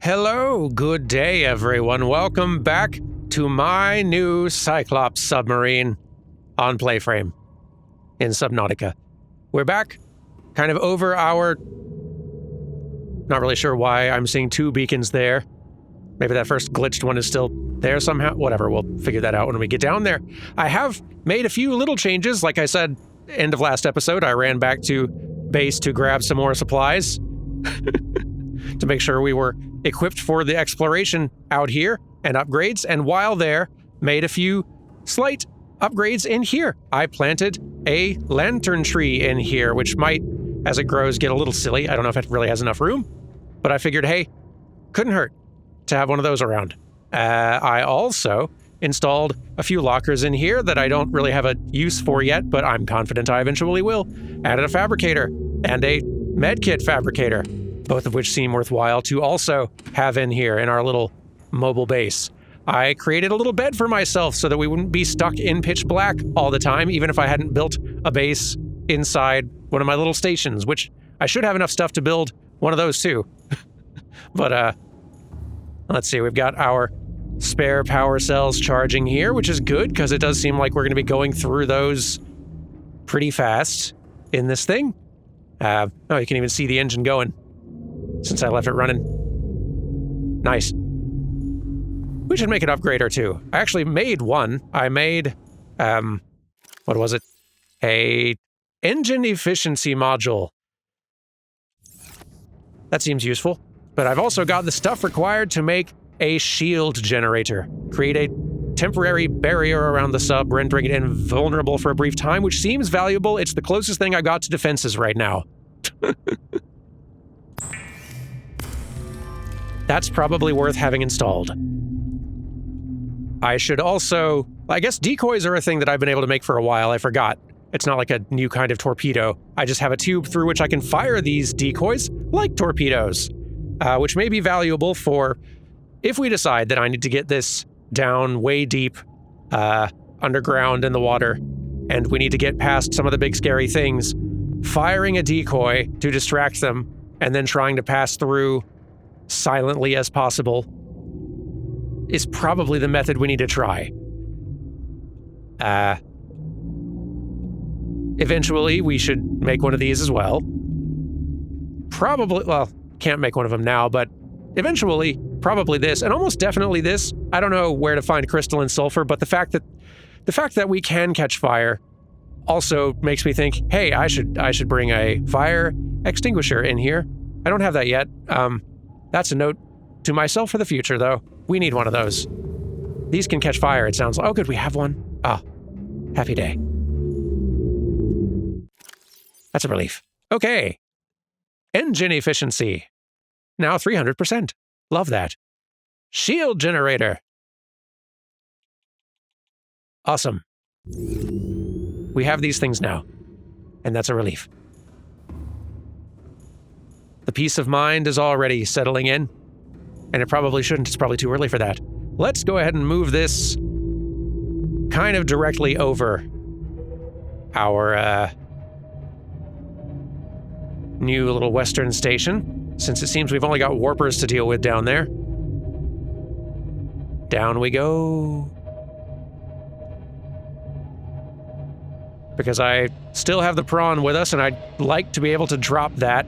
Hello, good day everyone. Welcome back to my new Cyclops submarine on PlayFrame in Subnautica. We're back, kind of over our... Not really sure why I'm seeing two beacons there. Maybe that first glitched one is still there somehow. Whatever, we'll figure that out when we get down there. I have made a few little changes. Like I said, end of last episode, I ran back to base to grab some more supplies to make sure we were equipped for the exploration out here and upgrades. And while there, made a few slight upgrades in here. I planted a lantern tree in here, which might, as it grows, get a little silly. I don't know if it really has enough room, but I figured, hey, couldn't hurt to have one of those around. I also installed a few lockers in here that I don't really have a use for yet, but I'm confident I eventually will. Added a fabricator and a medkit fabricator, both of which seem worthwhile to also have in here in our little mobile base. I created a little bed for myself so that we wouldn't be stuck in pitch black all the time, even if I hadn't built a base inside one of my little stations, which I should have enough stuff to build one of those too. But let's see, we've got our spare power cells charging here, which is good because it does seem like we're going to be going through those pretty fast in this thing. Oh, you can even see the engine going since I left it running. Nice. We should make an upgrade or two. I actually made one. I made, what was it? A engine efficiency module. That seems useful. But I've also got the stuff required to make a shield generator. Create a temporary barrier around the sub, rendering it invulnerable for a brief time, which seems valuable. It's the closest thing I got to defenses right now. That's probably worth having installed. I should also... I guess decoys are a thing that I've been able to make for a while. I forgot. It's not like a new kind of torpedo. I just have a tube through which I can fire these decoys like torpedoes, which may be valuable for if we decide that I need to get this down way deep underground in the water and we need to get past some of the big scary things. Firing a decoy to distract them and then trying to pass through silently as possible is probably the method we need to try. Eventually, we should make one of these as well. Probably, well, can't make one of them now, but eventually, probably this, and almost definitely this. I don't know where to find crystalline sulfur, but the fact that we can catch fire also makes me think, hey, I should bring a fire extinguisher in here. I don't have that yet. That's a note to myself for the future, though. We need one of those. These can catch fire, it sounds like. Oh, good, we have one. Ah, happy day. That's a relief. Okay. Engine efficiency. Now 300%. Love that. Shield generator. Awesome. We have these things now, and that's a relief. The peace of mind is already settling in, and it probably shouldn't. It's probably too early for that. Let's go ahead and move this kind of directly over our new little western station, since it seems we've only got warpers to deal with down there. Down we go. Because I still have the prawn with us, and I'd like to be able to drop that.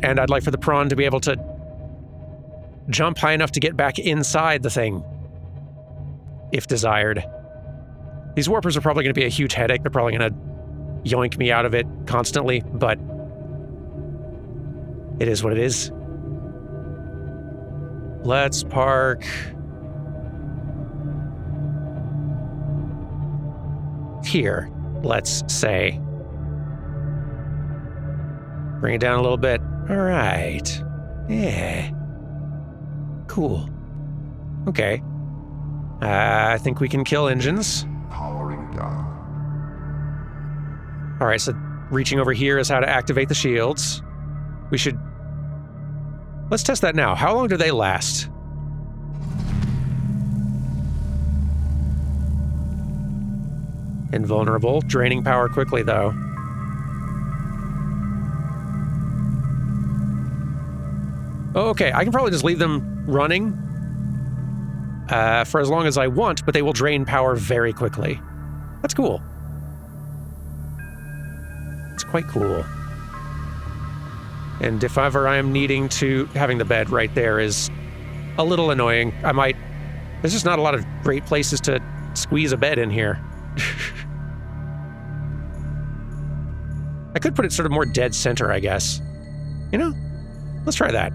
And I'd like for the prawn to be able to jump high enough to get back inside the thing, if desired. These warpers are probably going to be a huge headache. They're probably going to yoink me out of it constantly, but it is what it is. Let's park here, let's say. Bring it down a little bit. All right. Yeah. Cool. Okay. I think we can kill engines. Powering down. All right, so reaching over here is how to activate the shields. We should... Let's test that now. How long do they last? Invulnerable. Draining power quickly, though. Oh, okay, I can probably just leave them running for as long as I want, but they will drain power very quickly. That's cool. It's quite cool. And if ever I am needing to... having the bed right there is a little annoying. I might... there's just not a lot of great places to squeeze a bed in here. I could put it sort of more dead center, I guess. You know? Let's try that.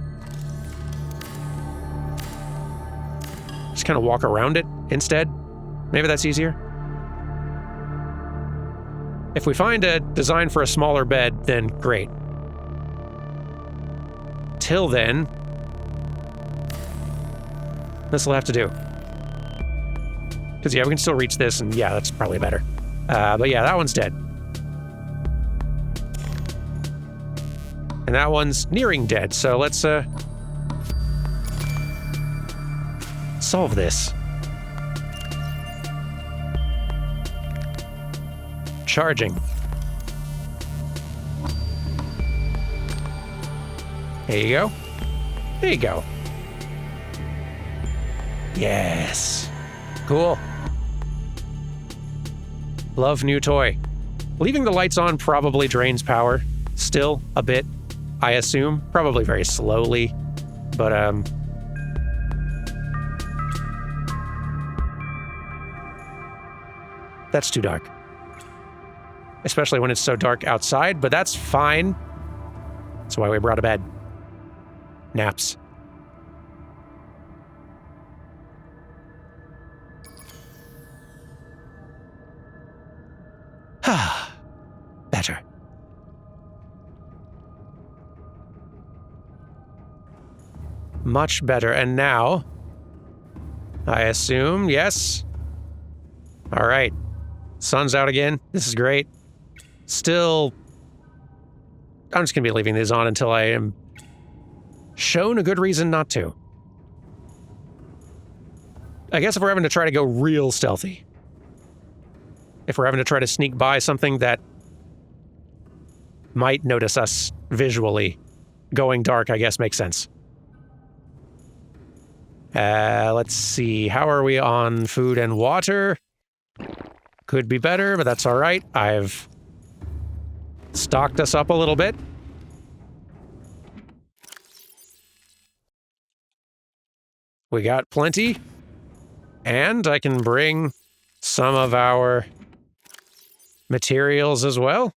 Just kind of walk around it instead. Maybe that's easier. If we find a design for a smaller bed, then great. Till then, this will have to do. Because, yeah, we can still reach this, and yeah, that's probably better. But yeah, that one's dead. And that one's nearing dead, so let's solve this. Charging. There you go. There you go. Yes. Cool. Love new toy. Leaving the lights on probably drains power. Still a bit, I assume. Probably very slowly. But, that's too dark. Especially when it's so dark outside, but that's fine. That's why we brought a bed. Naps. Better. Much better. And now, I assume, yes. All right. Sun's out again. This is great. Still, I'm just going to be leaving these on until I am shown a good reason not to. I guess if we're having to try to go real stealthy. If we're having to try to sneak by something that might notice us visually, going dark, I guess, makes sense. Let's see. How are we on food and water? Could be better, but that's all right. I've stocked us up a little bit. We got plenty. And I can bring some of our materials as well,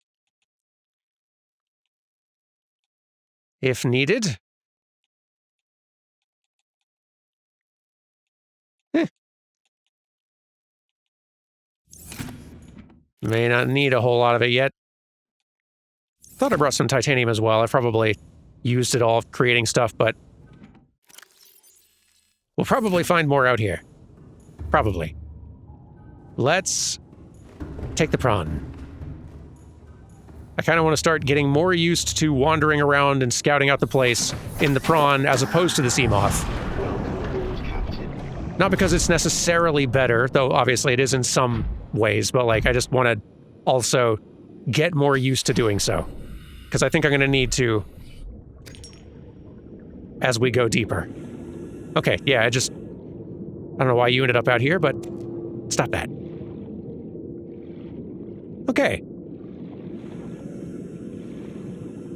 if needed. May not need a whole lot of it yet. Thought I brought some titanium as well. I probably used it all creating stuff, but we'll probably find more out here. Probably. Let's take the prawn. I kind of want to start getting more used to wandering around and scouting out the place in the prawn as opposed to the sea moth. Not because it's necessarily better, though obviously it is in some ways, but like I just want to also get more used to doing so. Because I think I'm going to need to as we go deeper. Okay, yeah, I don't know why you ended up out here, but stop that. Okay.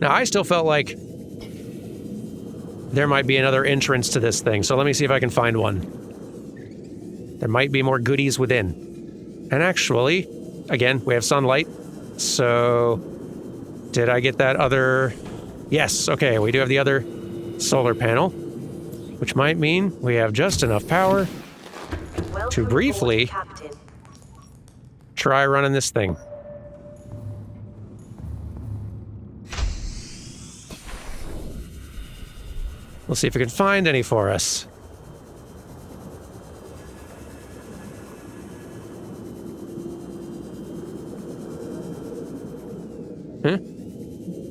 Now, I still felt like there might be another entrance to this thing, so let me see if I can find one. There might be more goodies within. And actually, again, we have sunlight, so did I get that other... Yes, okay, we do have the other solar panel, which might mean we have just enough power to briefly try running this thing. We'll see if we can find any for us.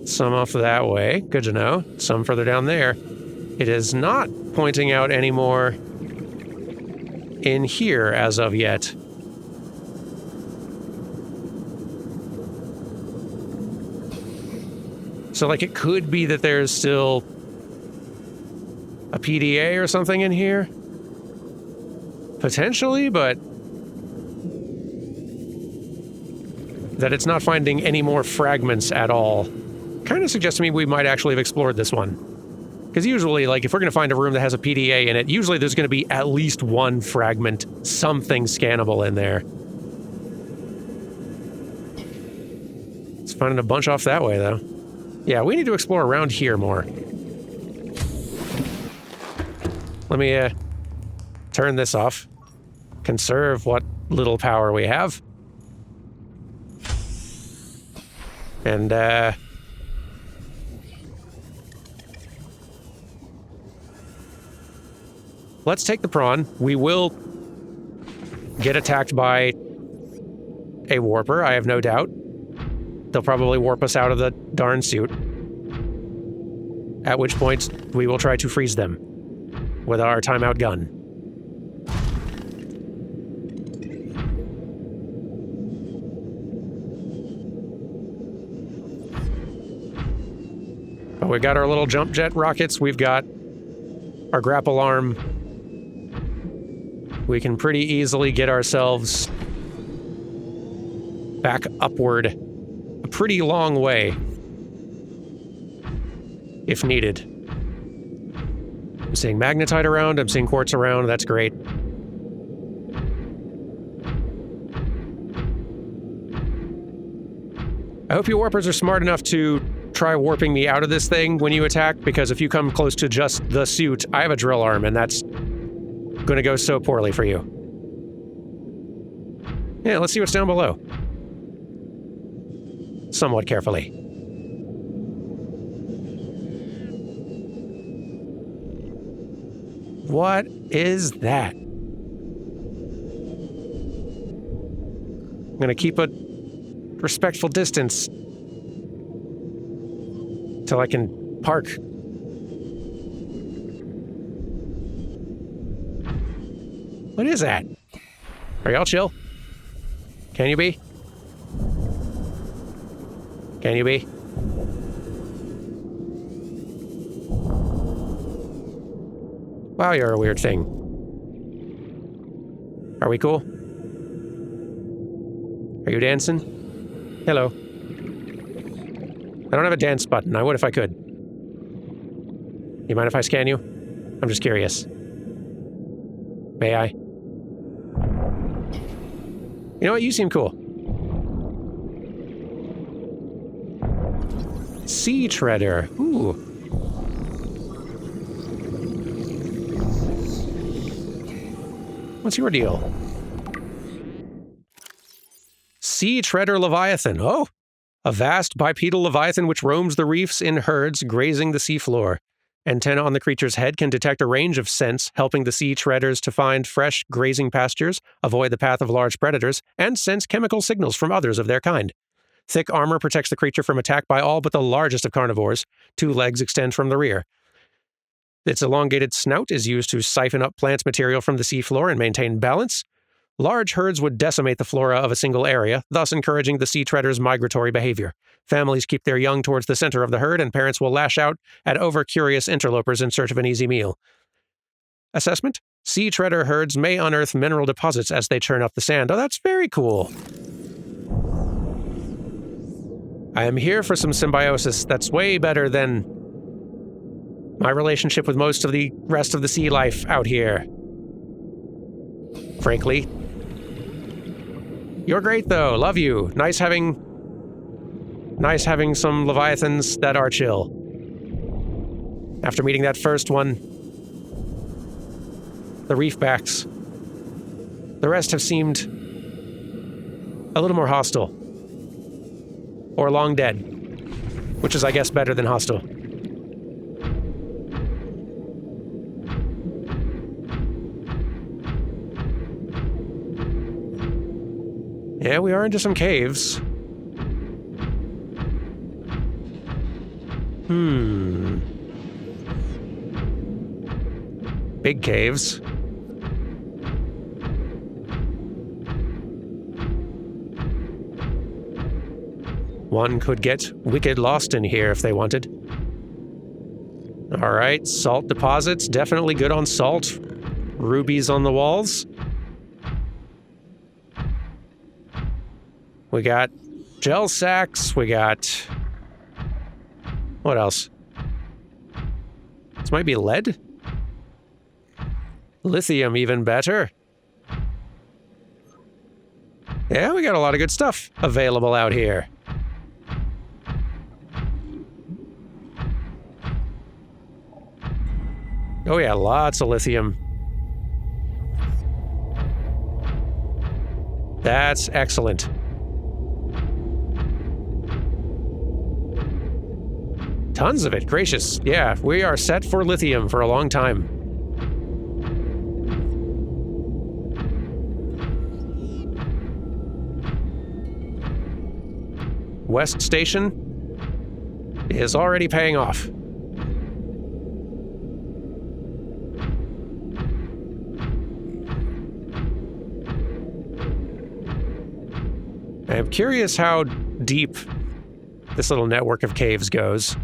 Some off that way. Good to know. Some further down there. It is not pointing out any more in here as of yet. So, like, it could be that there's still a PDA or something in here? Potentially, but that it's not finding any more fragments at all kind of suggests to me we might actually have explored this one. Because usually, like, if we're going to find a room that has a PDA in it, usually there's going to be at least one fragment, something scannable in there. It's finding a bunch off that way, though. Yeah, we need to explore around here more. Let me, turn this off. Conserve what little power we have. And, let's take the prawn. We will get attacked by a warper, I have no doubt. They'll probably warp us out of the darn suit. At which point, we will try to freeze them with our timeout gun. But we've got our little jump jet rockets. We've got our grapple arm. We can pretty easily get ourselves back upward a pretty long way, if needed. I'm seeing magnetite around, I'm seeing quartz around, that's great. I hope you warpers are smart enough to try warping me out of this thing when you attack, because if you come close to just the suit, I have a drill arm, and that's gonna go so poorly for you. Yeah, let's see what's down below. Somewhat carefully. What is that? I'm gonna keep a respectful distance till I can park. What is that? Are y'all chill? Can you be? Can you be? Wow, you're a weird thing. Are we cool? Are you dancing? Hello. I don't have a dance button. I would if I could. You mind if I scan you? I'm just curious. May I? You know what? You seem cool. Sea treader. Ooh. What's your deal? Sea treader leviathan. Oh, a vast bipedal leviathan which roams the reefs in herds, grazing the seafloor. Antenna on the creature's head can detect a range of scents, helping the sea treaders to find fresh grazing pastures, avoid the path of large predators, and sense chemical signals from others of their kind. Thick armor protects the creature from attack by all but the largest of carnivores. 2 legs extend from the rear. Its elongated snout is used to siphon up plant material from the seafloor and maintain balance. Large herds would decimate the flora of a single area, thus encouraging the sea treader's migratory behavior. Families keep their young towards the center of the herd, and parents will lash out at over-curious interlopers in search of an easy meal. Assessment? Sea treader herds may unearth mineral deposits as they churn up the sand. Oh, that's very cool. I am here for some symbiosis that's way better than my relationship with most of the rest of the sea life out here. Frankly. You're great, though. Love you. Nice having some leviathans that are chill. After meeting that first one, the reefbacks, the rest have seemed a little more hostile. Or long dead. Which is, I guess, better than hostile. Yeah, we are into some caves. Big caves. One could get wicked lost in here if they wanted. All right, salt deposits, definitely good on salt. Rubies on the walls. We got gel sacks, we got... What else? This might be lead? Lithium, even better. Yeah, we got a lot of good stuff available out here. Oh yeah, lots of lithium. That's excellent. Tons of it, gracious. Yeah, we are set for lithium for a long time. West Station is already paying off. I'm curious how deep this little network of caves goes.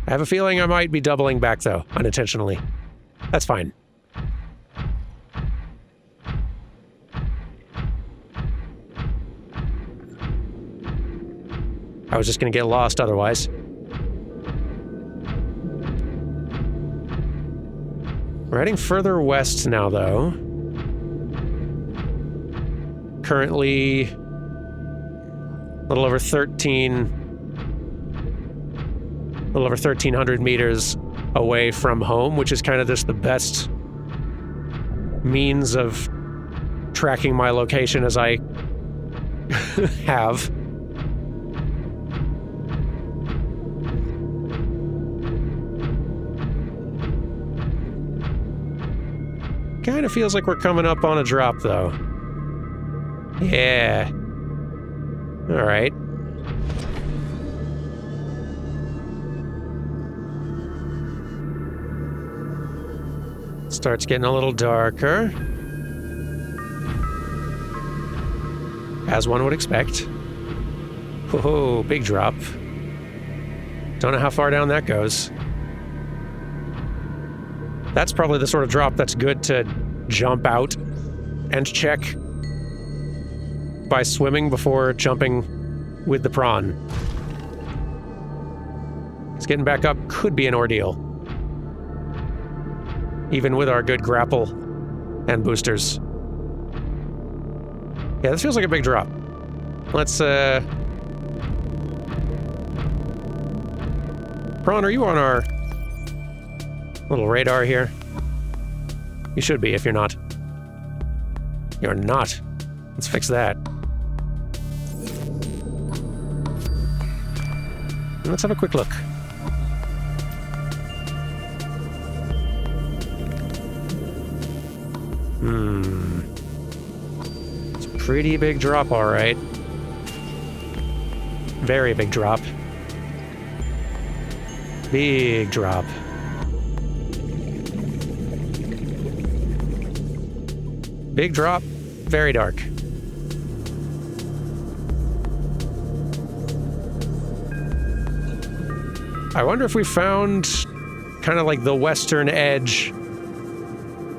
I have a feeling I might be doubling back, though, unintentionally. That's fine. I was just gonna get lost otherwise. We're heading further west now, though. Currently, a little over 1,300 meters away from home, which is kind of just the best means of tracking my location as I have. Kind of feels like we're coming up on a drop, though. Yeah. All right. Starts getting a little darker. As one would expect. Whoa, big drop. Don't know how far down that goes. That's probably the sort of drop that's good to jump out and check by swimming before jumping with the prawn. Because getting back up could be an ordeal. Even with our good grapple and boosters. Yeah, this feels like a big drop. Let's, Prawn, are you on our little radar here? You should be if you're not. You're not. Let's fix that. And let's have a quick look. It's a pretty big drop, all right. Very big drop. Big drop. Big drop, very dark. I wonder if we found kind of like the western edge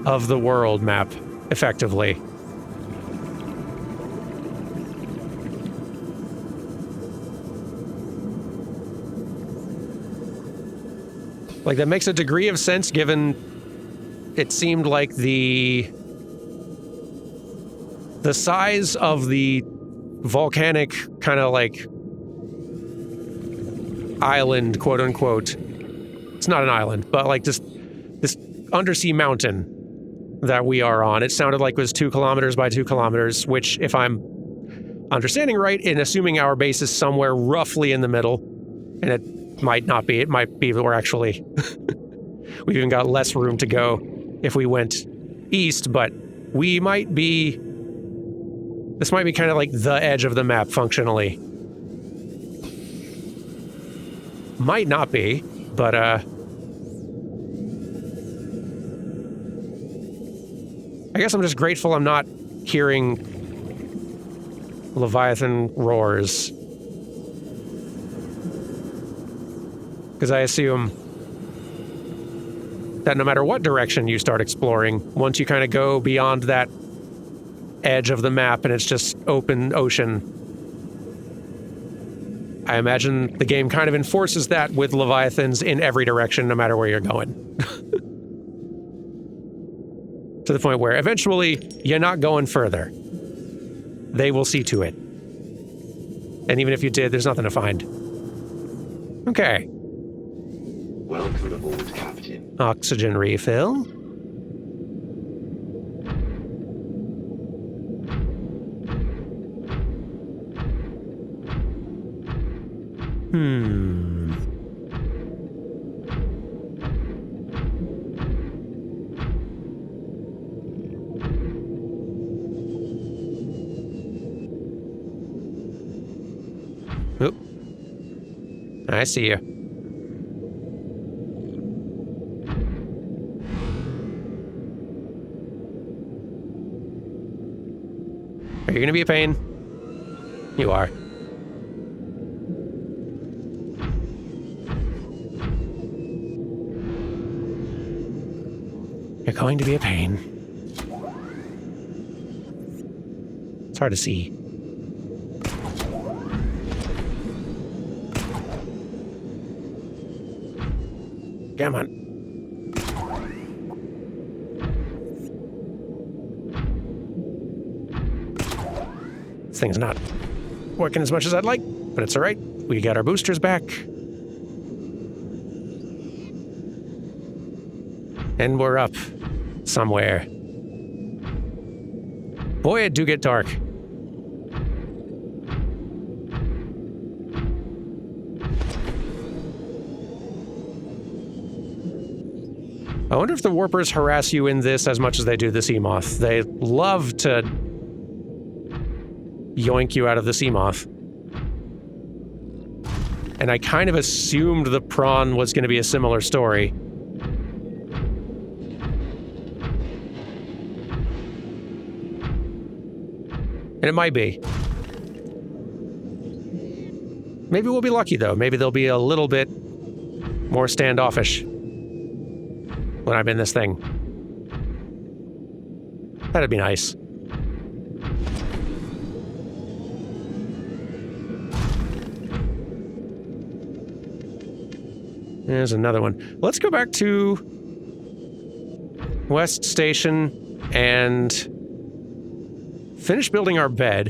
of the world map, effectively. Like, that makes a degree of sense given it seemed like the size of the volcanic kind of like island, quote unquote. It's not an island, but like just this undersea mountain that we are on. It sounded like it was 2 kilometers by 2 kilometers, which, if I'm understanding right, and assuming our base is somewhere roughly in the middle, and it might not be, it might be that we're actually, we've even got less room to go if we went east, but we might be, this might be kind of like the edge of the map functionally. Might not be, but I guess I'm just grateful I'm not hearing Leviathan roars. Because I assume that no matter what direction you start exploring, once you kind of go beyond that edge of the map and it's just open ocean, I imagine the game kind of enforces that with Leviathans in every direction, no matter where you're going. To the point where eventually you're not going further. They will see to it. And even if you did, there's nothing to find. Okay. Welcome aboard, Captain. Oxygen refill. Oop. I see you. Are you gonna be a pain? You are. You're going to be a pain. It's hard to see. Come on. This thing's not working as much as I'd like, but it's all right. We got our boosters back. And we're up somewhere. Boy, it do get dark. I wonder if the warpers harass you in this as much as they do the sea moth. They love to yoink you out of the sea moth. And I kind of assumed the prawn was going to be a similar story. And it might be. Maybe we'll be lucky, though. Maybe they'll be a little bit more standoffish when I'm in this thing. That'd be nice. There's another one. Let's go back to West Station and finish building our bed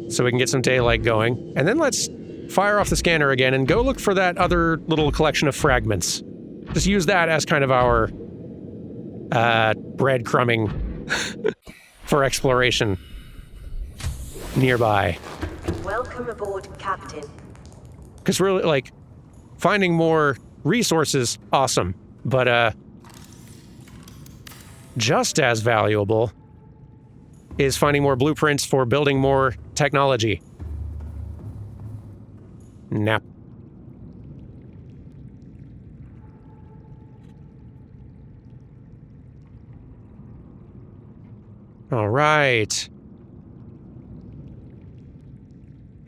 so we can get some daylight going. And then let's fire off the scanner again and go look for that other little collection of fragments. Just use that as kind of our breadcrumbing for exploration nearby. Welcome aboard, Captain. Because really, like, finding more resources, awesome. But just as valuable is finding more blueprints for building more technology. Nap. All right.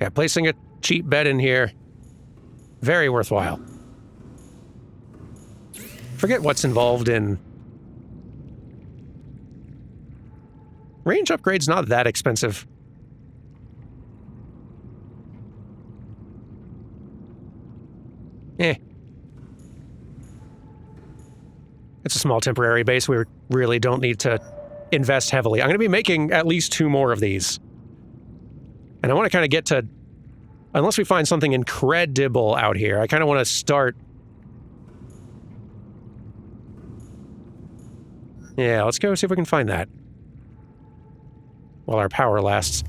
Yeah, placing a cheap bed in here, very worthwhile. Forget what's involved in... Range upgrade's not that expensive. It's a small temporary base. We really don't need to invest heavily. I'm going to be making at least 2 more of these. And I want to kind of get to... Unless we find something incredible out here, I kind of want to start... Yeah, let's go see if we can find that. While our power lasts.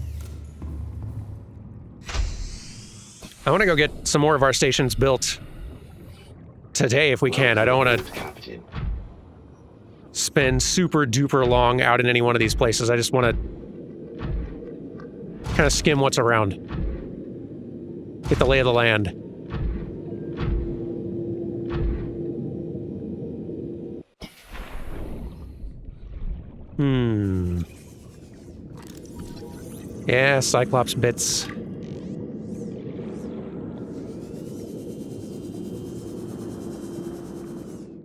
I want to go get some more of our stations built today if we can. I don't want to spend super duper long out in any one of these places. I just want to kind of skim what's around. Get the lay of the land. Yeah, Cyclops bits.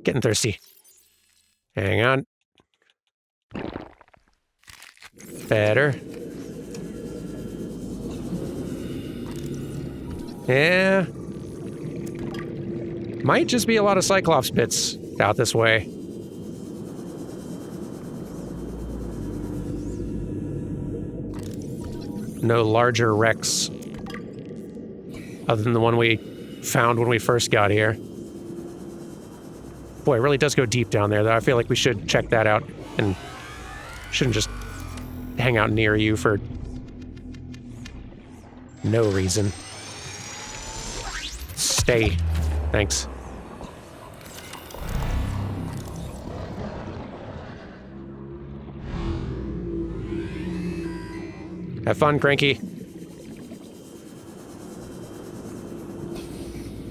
Getting thirsty. Hang on. Better. Yeah. Might just be a lot of Cyclops bits out this way. No larger wrecks other than the one we found when we first got here. Boy, it really does go deep down there, though. I feel like we should check that out and shouldn't just hang out near you for no reason. Stay. Thanks. Have fun, Cranky.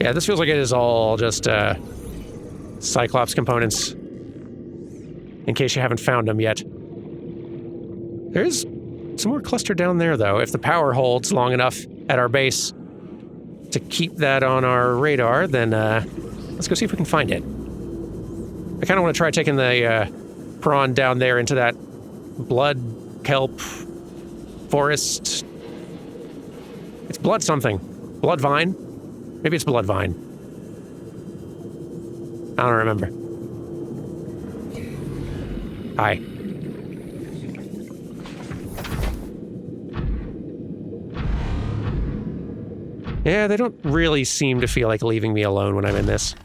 Yeah, this feels like it is all just, Cyclops components. In case you haven't found them yet. There's some more cluster down there, though. If the power holds long enough at our base to keep that on our radar, then, let's go see if we can find it. I kind of want to try taking the, prawn down there into that blood kelp forest. It's blood something. Blood vine? Maybe it's blood vine. I don't remember. Hi. Yeah, they don't really seem to feel like leaving me alone when I'm in this.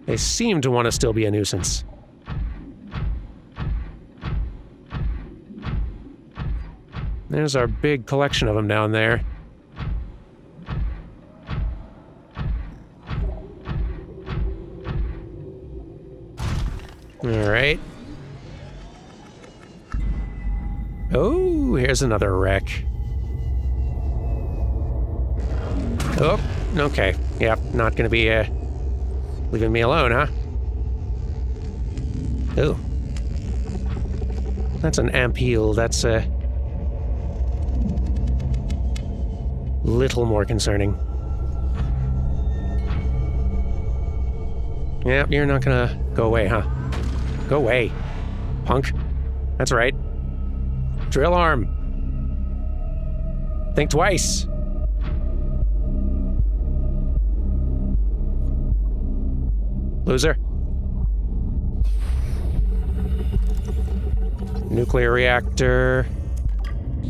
They seem to want to still be a nuisance. There's our big collection of them down there. All right. Oh, here's another wreck. Oh, okay. Yep, not gonna be, leaving me alone, huh? Oh. That's an ampule. That's, little more concerning. Yep, you're not gonna go away, huh? Go away, punk. That's right. Drill arm. Think twice. Loser. Nuclear reactor.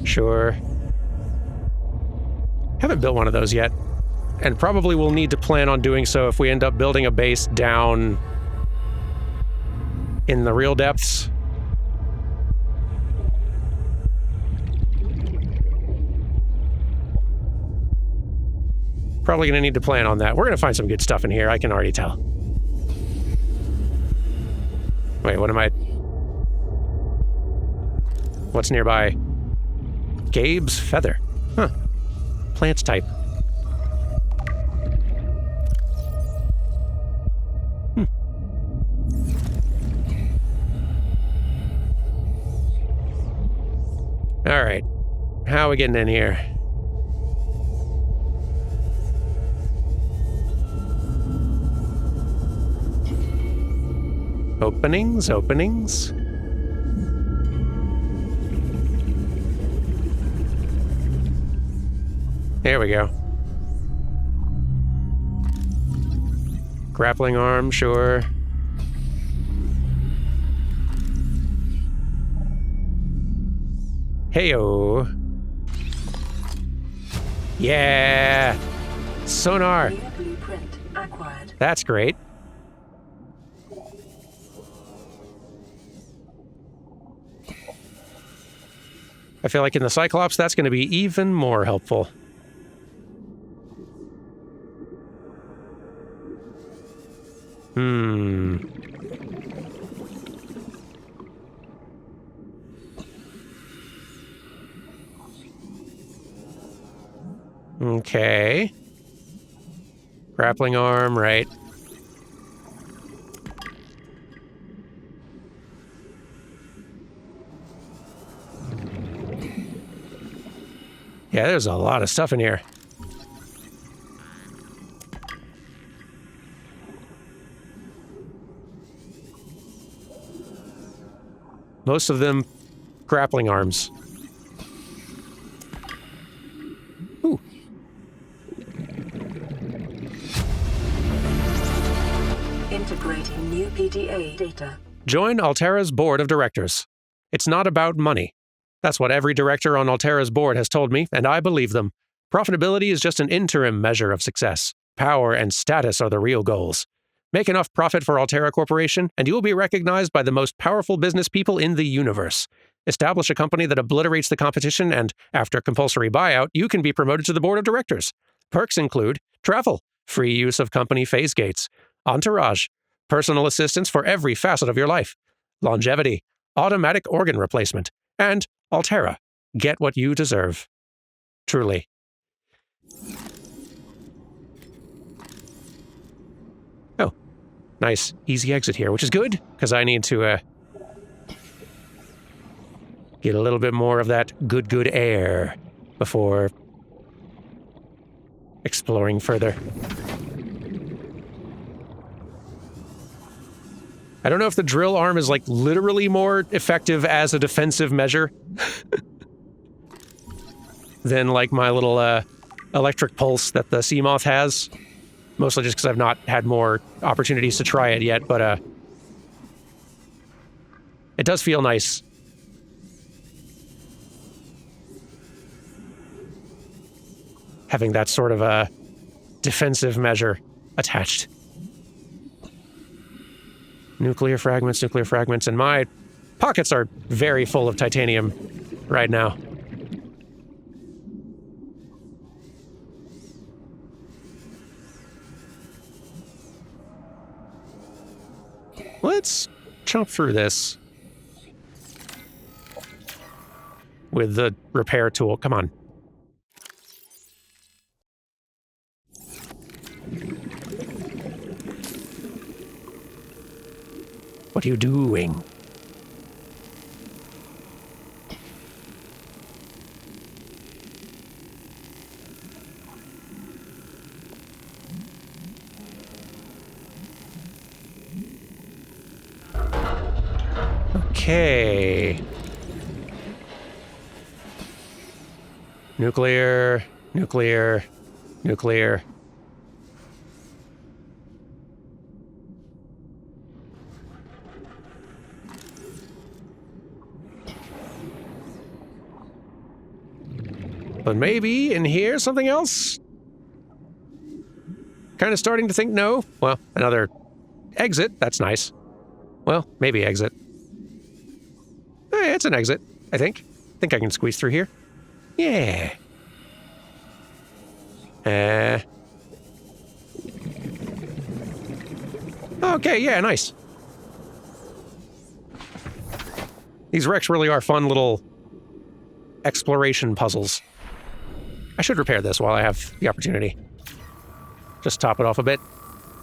Sure. Haven't built one of those yet. And probably will need to plan on doing so if we end up building a base down in the real depths. Probably gonna need to plan on that. We're gonna find some good stuff in here, I can already tell. Wait, what am I... What's nearby? Gabe's feather. Huh. Plant type. All right. How are we getting in here? Openings, openings. There we go. Grappling arm, sure. Heyo. Yeah. Sonar. Blueprint acquired. That's great. I feel like in the Cyclops, that's going to be even more helpful. Okay. Grappling arm, right. Yeah, there's a lot of stuff in here. Most of them grappling arms. Ooh. Integrating new PDA data. Join Altera's board of directors. It's not about money. That's what every director on Altera's board has told me, and I believe them. Profitability is just an interim measure of success. Power and status are the real goals. Make enough profit for Altera Corporation, and you will be recognized by the most powerful business people in the universe. Establish a company that obliterates the competition, and after compulsory buyout, you can be promoted to the board of directors. Perks include travel, free use of company phase gates, entourage, personal assistance for every facet of your life, longevity, automatic organ replacement, and Altera. Get what you deserve. Truly. Oh, nice, easy exit here, which is good, because I need to get a little bit more of that good air before exploring further. I don't know if the drill arm is, like, literally more effective as a defensive measure than, like, my little, electric pulse that the Seamoth has. Mostly just because I've not had more opportunities to try it yet, but, it does feel nice. Having that sort of a defensive measure attached. Nuclear fragments, and my pockets are very full of titanium right now. Let's chomp through this with the repair tool. Come on. What are you doing? Okay. Nuclear. But maybe in here something else? Kind of starting to think no. Well, another exit. That's nice. Well, maybe exit. Hey, it's an exit, I think. I think I can squeeze through here. Yeah. Okay, yeah, nice. These wrecks really are fun little exploration puzzles. I should repair this while I have the opportunity. Just top it off a bit.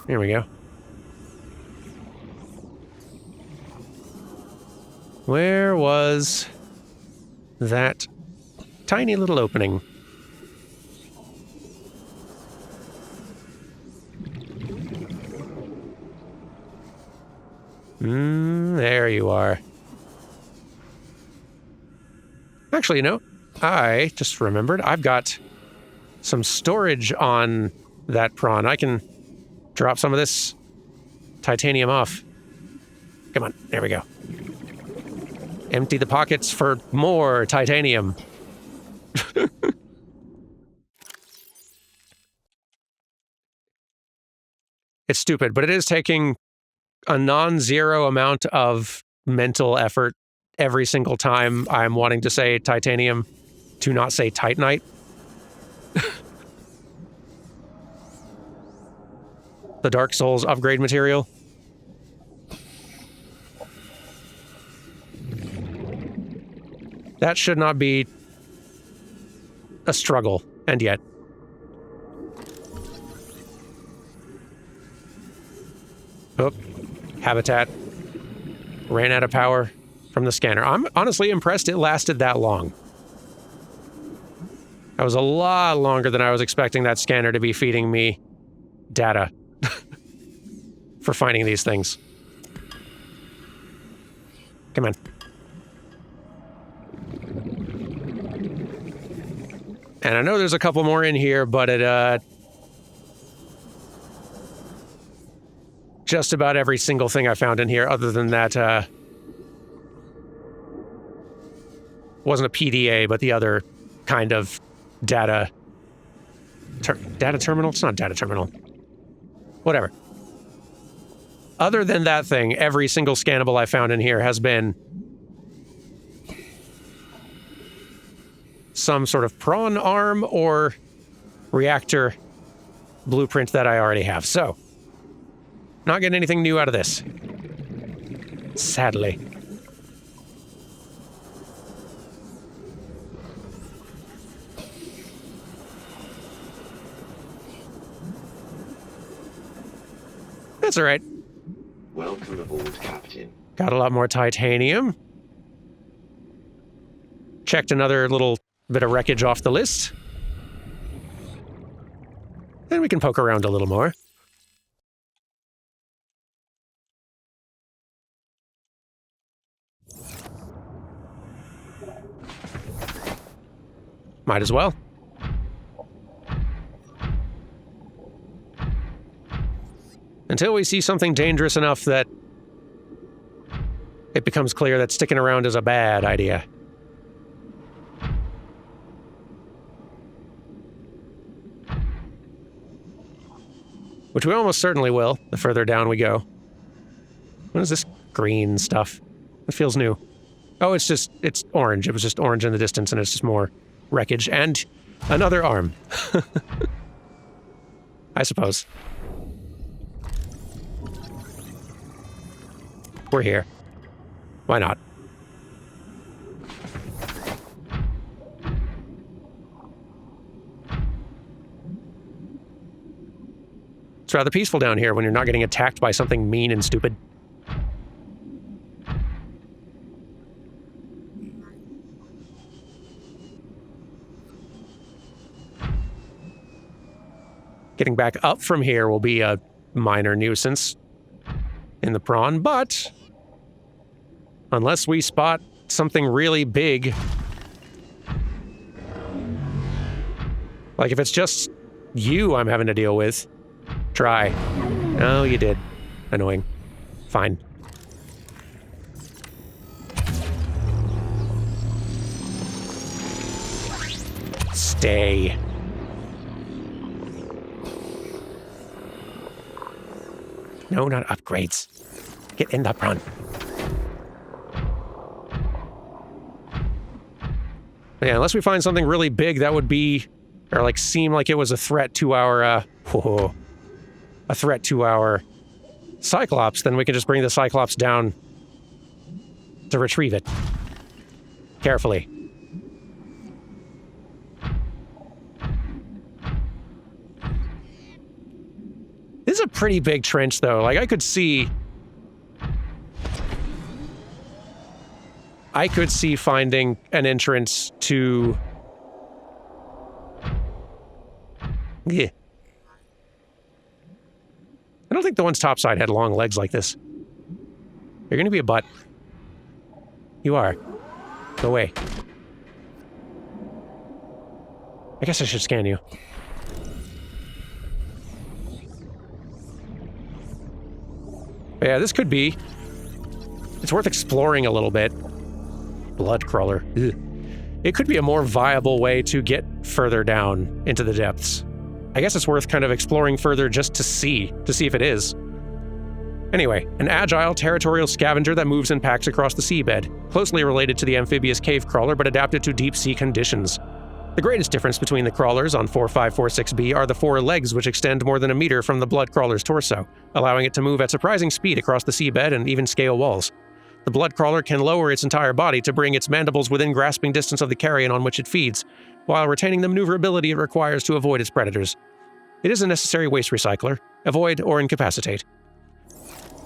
Here we go. Where was that tiny little opening? There you are. Actually, no. I just remembered I've got some storage on that prawn. I can drop some of this titanium off. Come on, there we go. Empty the pockets for more titanium. It's stupid, but it is taking a non-zero amount of mental effort every single time I'm wanting to say titanium to not say titanite. The Dark Souls upgrade material. That should not be a struggle, and yet. Oh, habitat. Ran out of power from the scanner. I'm honestly impressed it lasted that long. That was a lot longer than I was expecting that scanner to be feeding me data for finding these things. Come on. And I know there's a couple more in here, but it, just about every single thing I found in here, other than that, wasn't a PDA, but the other kind of data terminal? It's not data terminal. Whatever. Other than that thing, every single scannable I found in here has been some sort of prawn arm or reactor blueprint that I already have. So, not getting anything new out of this. Sadly. That's all right. Welcome aboard, Captain. Got a lot more titanium. Checked another little bit of wreckage off the list. And we can poke around a little more. Might as well. Until we see something dangerous enough that it becomes clear that sticking around is a bad idea. Which we almost certainly will, the further down we go. What is this green stuff? It feels new. Oh, it's orange. It was just orange in the distance, and it's just more wreckage. And another arm. I suppose. We're here. Why not? It's rather peaceful down here when you're not getting attacked by something mean and stupid. Getting back up from here will be a minor nuisance in the prawn, but unless we spot something really big, like if it's just you I'm having to deal with, try. Oh, you did. Annoying. Fine. Stay. No, not upgrades. Get in the prawn. Yeah, unless we find something really big that would be, or like seem like it was a threat to our, a threat to our Cyclops, then we can just bring the Cyclops down to retrieve it. Carefully. This is a pretty big trench, though. Like, I could see finding an entrance to... Yeah. I don't think the ones topside had long legs like this. You're gonna be a butt. You are. Go away. I guess I should scan you. But yeah, this could be... It's worth exploring a little bit. Blood crawler. Ugh. It could be a more viable way to get further down into the depths. I guess it's worth kind of exploring further just to see if it is. Anyway, an agile, territorial scavenger that moves in packs across the seabed, closely related to the amphibious cave crawler but adapted to deep sea conditions. The greatest difference between the crawlers on 4546b are the 4 legs which extend more than a meter from the blood crawler's torso, allowing it to move at surprising speed across the seabed and even scale walls. The blood crawler can lower its entire body to bring its mandibles within grasping distance of the carrion on which it feeds, while retaining the maneuverability it requires to avoid its predators. It is a necessary waste recycler. Avoid or incapacitate.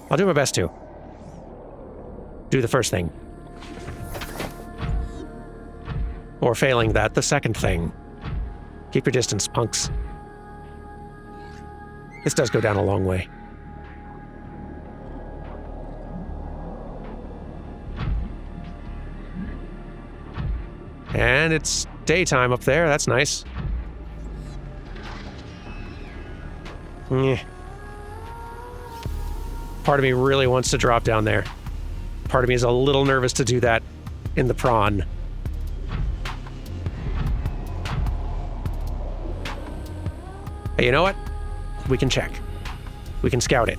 I'll do my best to. Do the first thing. Or failing that, the second thing. Keep your distance, punks. This does go down a long way. And it's daytime up there. That's nice. Yeah. Part of me really wants to drop down there. Part of me is a little nervous to do that in the prawn. Hey, you know what? We can check. We can scout it.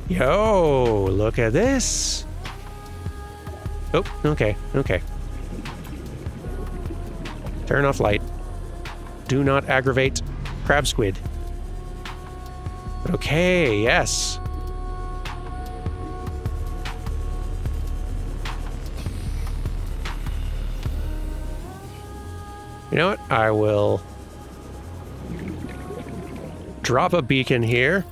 Yo, look at this. Oh, okay, okay. Turn off light. Do not aggravate crab squid. But okay, yes. You know what? I will drop a beacon here.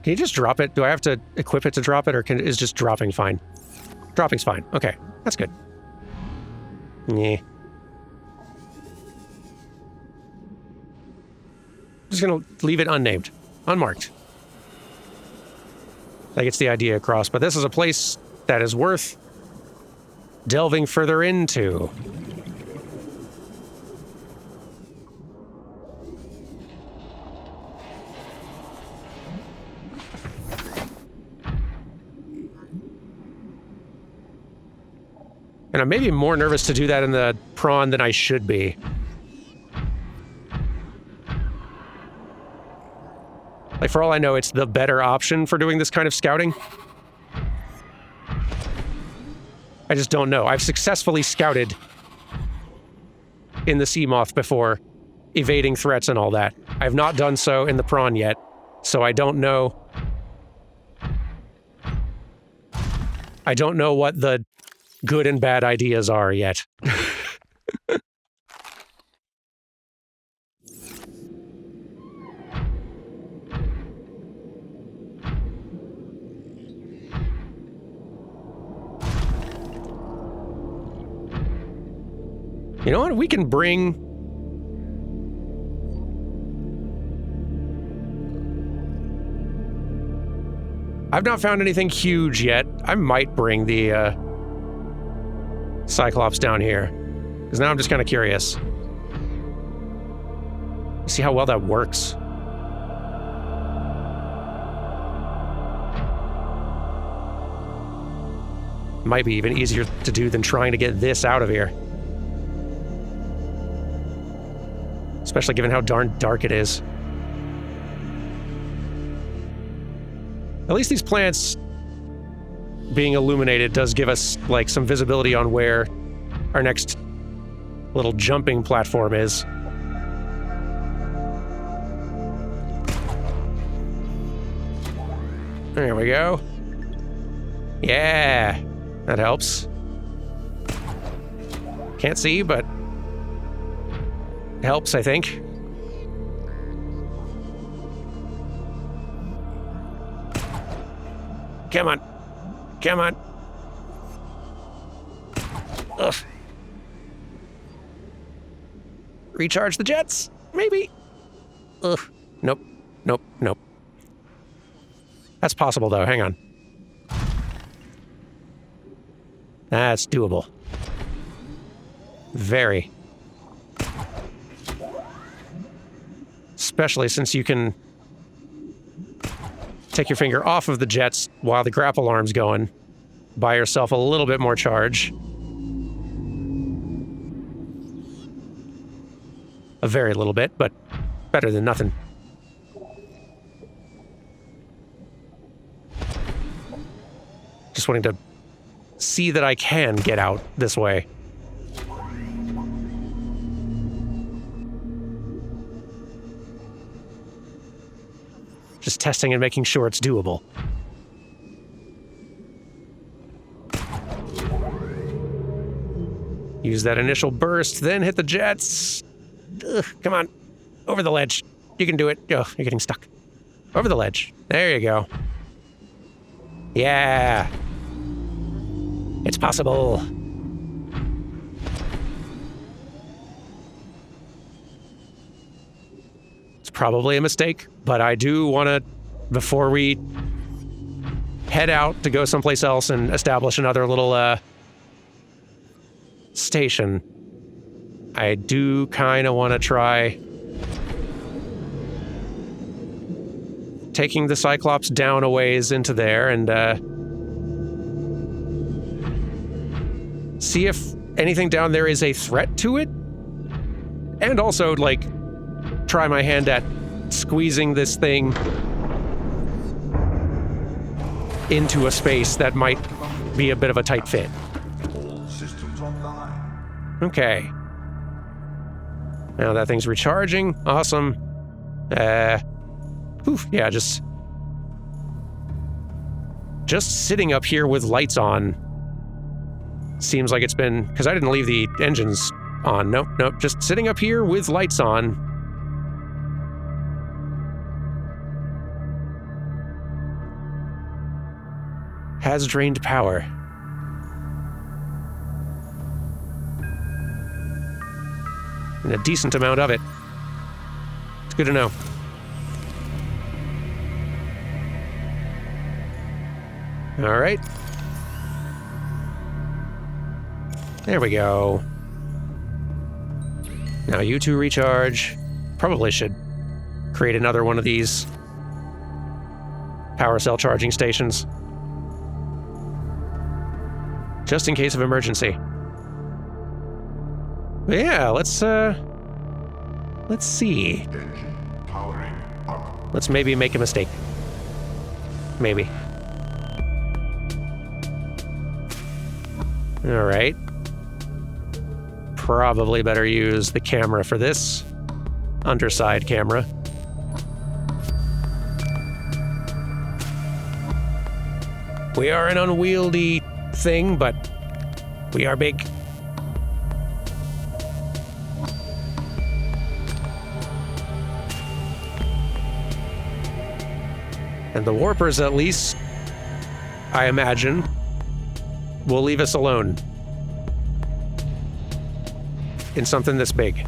Can you just drop it? Do I have to equip it to drop it, or is just dropping fine? Dropping's fine. Okay, that's good. Yeah. Just gonna leave it unnamed, unmarked. That gets the idea across, but this is a place that is worth delving further into. And I'm maybe more nervous to do that in the prawn than I should be. Like, for all I know, it's the better option for doing this kind of scouting. I just don't know. I've successfully scouted in the sea moth before, evading threats and all that. I've not done so in the prawn yet, so I don't know. I don't know what the good and bad ideas are yet. You know what? We can bring... I've not found anything huge yet. I might bring the Cyclops down here, because now I'm just kind of curious. See how well that works. Might be even easier to do than trying to get this out of here. Especially given how darn dark it is. At least these plants being illuminated does give us, like, some visibility on where our next little jumping platform is. There we go. Yeah, that helps. Can't see, but helps, I think. Come on. Come on. Ugh. Recharge the jets? Maybe. Ugh. Nope. Nope. Nope. That's possible, though. Hang on. That's doable. Very. Especially since you can take your finger off of the jets while the grapple arm's going. Buy yourself a little bit more charge. A very little bit, but better than nothing. Just wanting to see that I can get out this way. Just testing and making sure it's doable. Use that initial burst, then hit the jets. Ugh, come on. Over the ledge. You can do it. Oh, you're getting stuck. Over the ledge. There you go. Yeah. It's possible. It's probably a mistake, but I do want to, before we head out to go someplace else and establish another little station, I do kind of want to try taking the Cyclops down a ways into there and see if anything down there is a threat to it. And also, like, try my hand at squeezing this thing into a space that might be a bit of a tight fit. All systems online. Okay. Now that thing's recharging. Awesome. Yeah, just sitting up here with lights on seems like it's been, because I didn't leave the engines on. Nope, just sitting up here with lights on. Has drained power. And a decent amount of it. It's good to know. All right. There we go. Now you two recharge. Probably should create another one of these power cell charging stations. Just in case of emergency. But yeah, let's see. Engine powering up. Let's maybe make a mistake. Maybe. All right. Probably better use the camera for this. Underside camera. We are an unwieldy thing, but we are big. And the warpers, at least, I imagine, will leave us alone in something this big.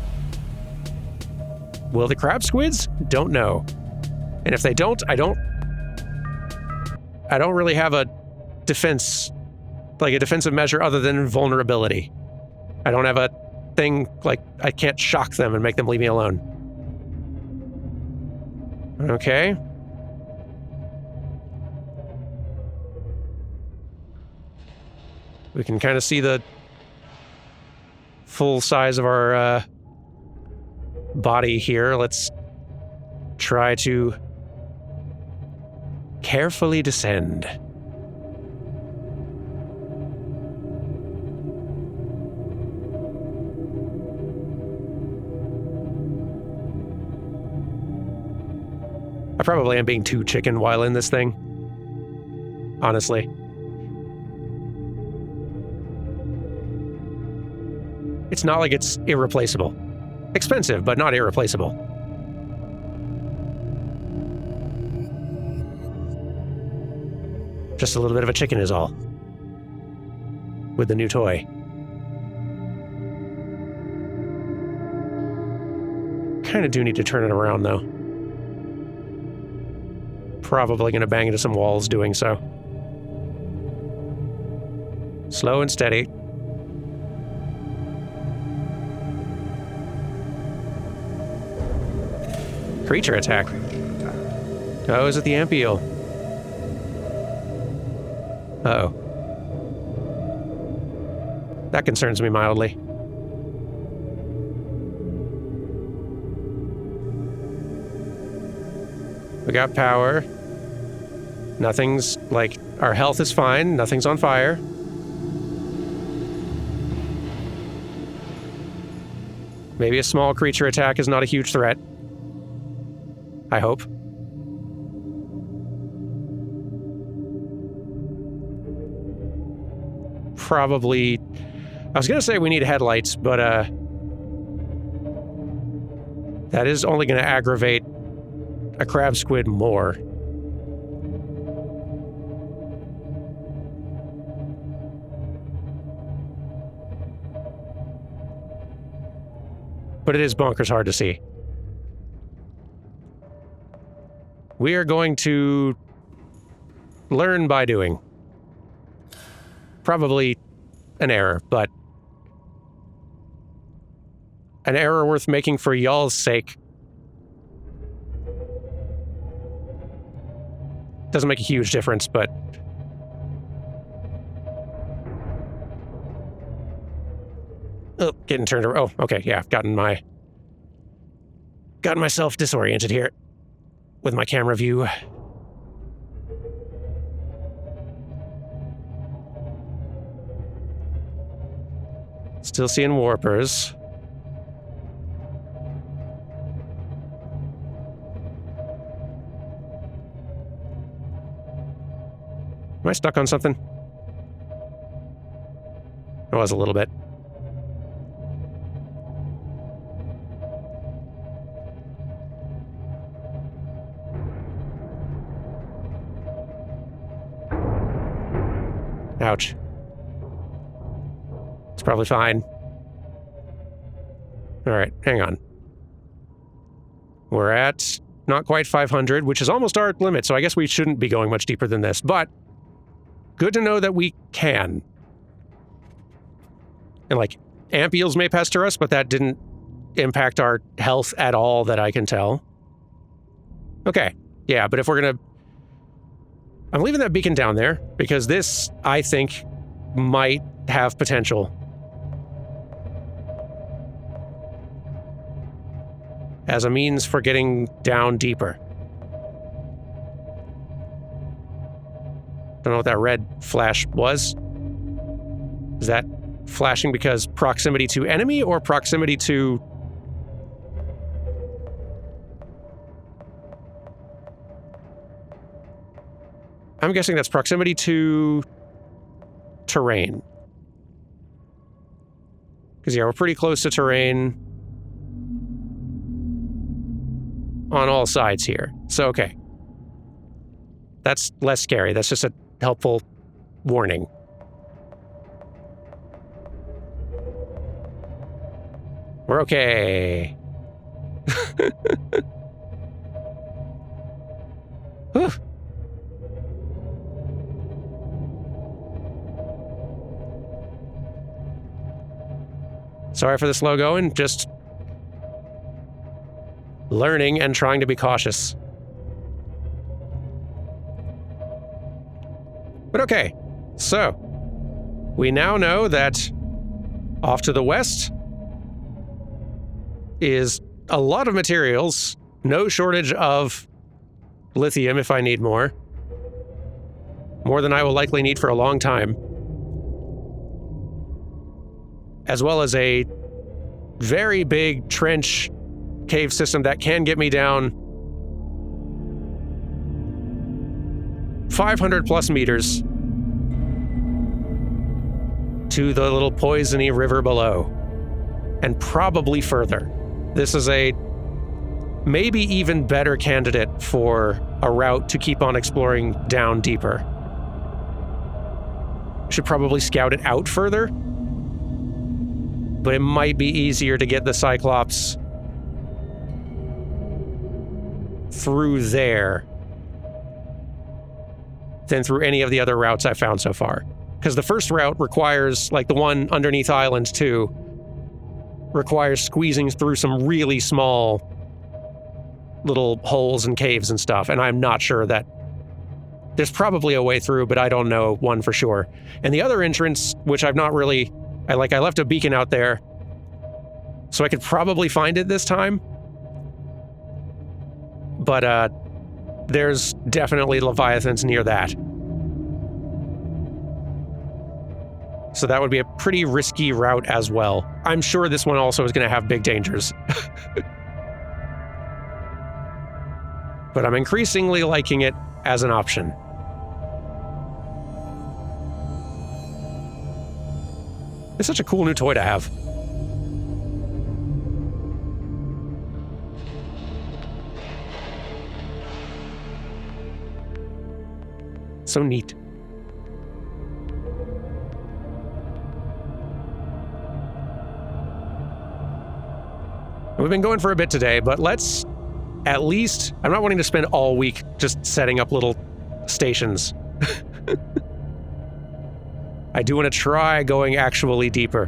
Will the crab squids? Don't know. And if they don't, I don't really have a defense, like a defensive measure other than vulnerability. I don't have a thing, like, I can't shock them and make them leave me alone. Okay. We can kind of see the full size of our body here. Let's try to carefully descend. I probably am being too chicken while in this thing. Honestly. It's not like it's irreplaceable. Expensive, but not irreplaceable. Just a little bit of a chicken is all. With the new toy. Kind of do need to turn it around, though. Probably going to bang into some walls doing so. Slow and steady. Creature attack. Oh, is it the Ampiel? Uh-oh. That concerns me mildly. We got power. Nothing's, like, our health is fine. Nothing's on fire. Maybe a small creature attack is not a huge threat. I hope. Probably I was going to say we need headlights, but that is only going to aggravate a crab squid more. But it is bonkers hard to see. We are going to learn by doing. Probably an error, but an error worth making for y'all's sake. Doesn't make a huge difference, but oh, getting turned around. Oh, okay, yeah, I've gotten myself disoriented here with my camera view. Still seeing warpers. Am I stuck on something? I was a little bit. Ouch. It's probably fine. All right, hang on. We're at not quite 500, which is almost our limit, so I guess we shouldn't be going much deeper than this, but good to know that we can. And like, amp eels may pester us, but that didn't impact our health at all that I can tell. Okay, yeah, but if we're gonna... I'm leaving that beacon down there, because this, I think, might have potential. As a means for getting down deeper. Don't know what that red flash was. Is that flashing because proximity to enemy or proximity to... I'm guessing that's proximity to terrain. Because yeah, we're pretty close to terrain on all sides here. So, okay. That's less scary. That's just a helpful warning. We're okay. Whew. Sorry for the slow going, just learning and trying to be cautious. But okay, so we now know that off to the west is a lot of materials, no shortage of lithium if I need more. More than I will likely need for a long time. As well as a very big trench cave system that can get me down 500 plus meters to the little poisony river below, and probably further. This is a maybe even better candidate for a route to keep on exploring down deeper. Should probably scout it out further, but it might be easier to get the Cyclops through there than through any of the other routes I've found so far. Because the first route requires, like the one underneath Island 2, requires squeezing through some really small little holes and caves and stuff, and I'm not sure that... There's probably a way through, but I don't know one for sure. And the other entrance, which I've not really... I left a beacon out there, so I could probably find it this time. But, there's definitely Leviathans near that. So that would be a pretty risky route as well. I'm sure this one also is going to have big dangers. But I'm increasingly liking it as an option. It's such a cool new toy to have. So neat. We've been going for a bit today, but let's at least... I'm not wanting to spend all week just setting up little stations. I do want to try going actually deeper.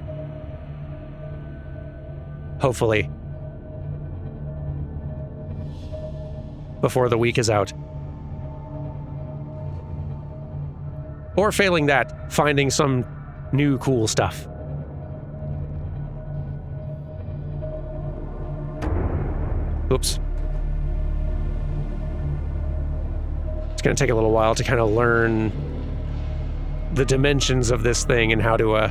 Hopefully. Before the week is out. Or failing that, finding some new cool stuff. Oops. It's going to take a little while to kind of learn the dimensions of this thing and how to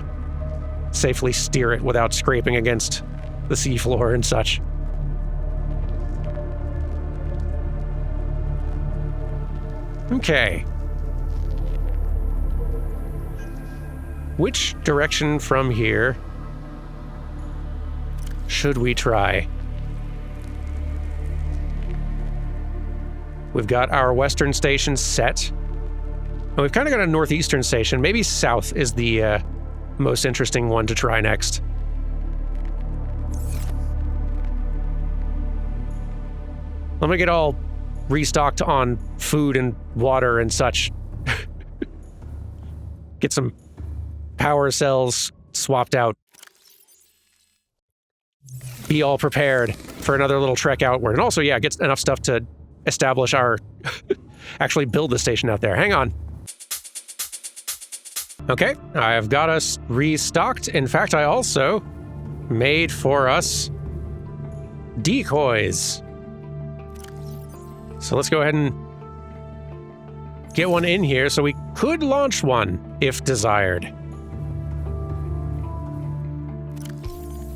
safely steer it without scraping against the seafloor and such. Okay. Which direction from here should we try? We've got our western station set. And we've kind of got a northeastern station. Maybe south is the most interesting one to try next. Let me get all restocked on food and water and such. Get some power cells swapped out. Be all prepared for another little trek outward. And also, yeah, get enough stuff to establish our... actually build the station out there. Hang on. Okay, I've got us restocked. In fact, I also made for us decoys. So let's go ahead and get one in here so we could launch one if desired.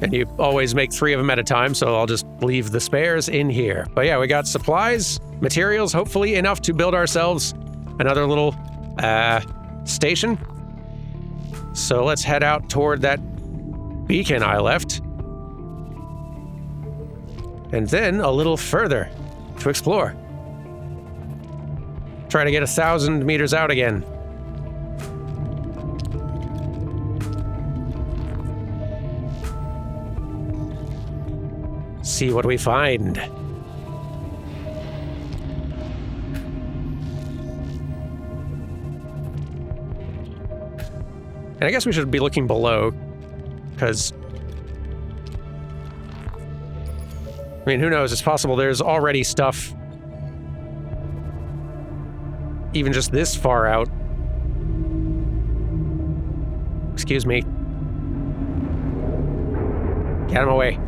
And you always make 3 of them at a time, so I'll just leave the spares in here. But yeah, we got supplies, materials, hopefully enough to build ourselves another little station. So let's head out toward that beacon I left. And then a little further to explore. Try to get 1,000 meters out again. See what we find. And I guess we should be looking below, because... I mean, who knows? It's possible there's already stuff even just this far out. Excuse me. Get out of my way.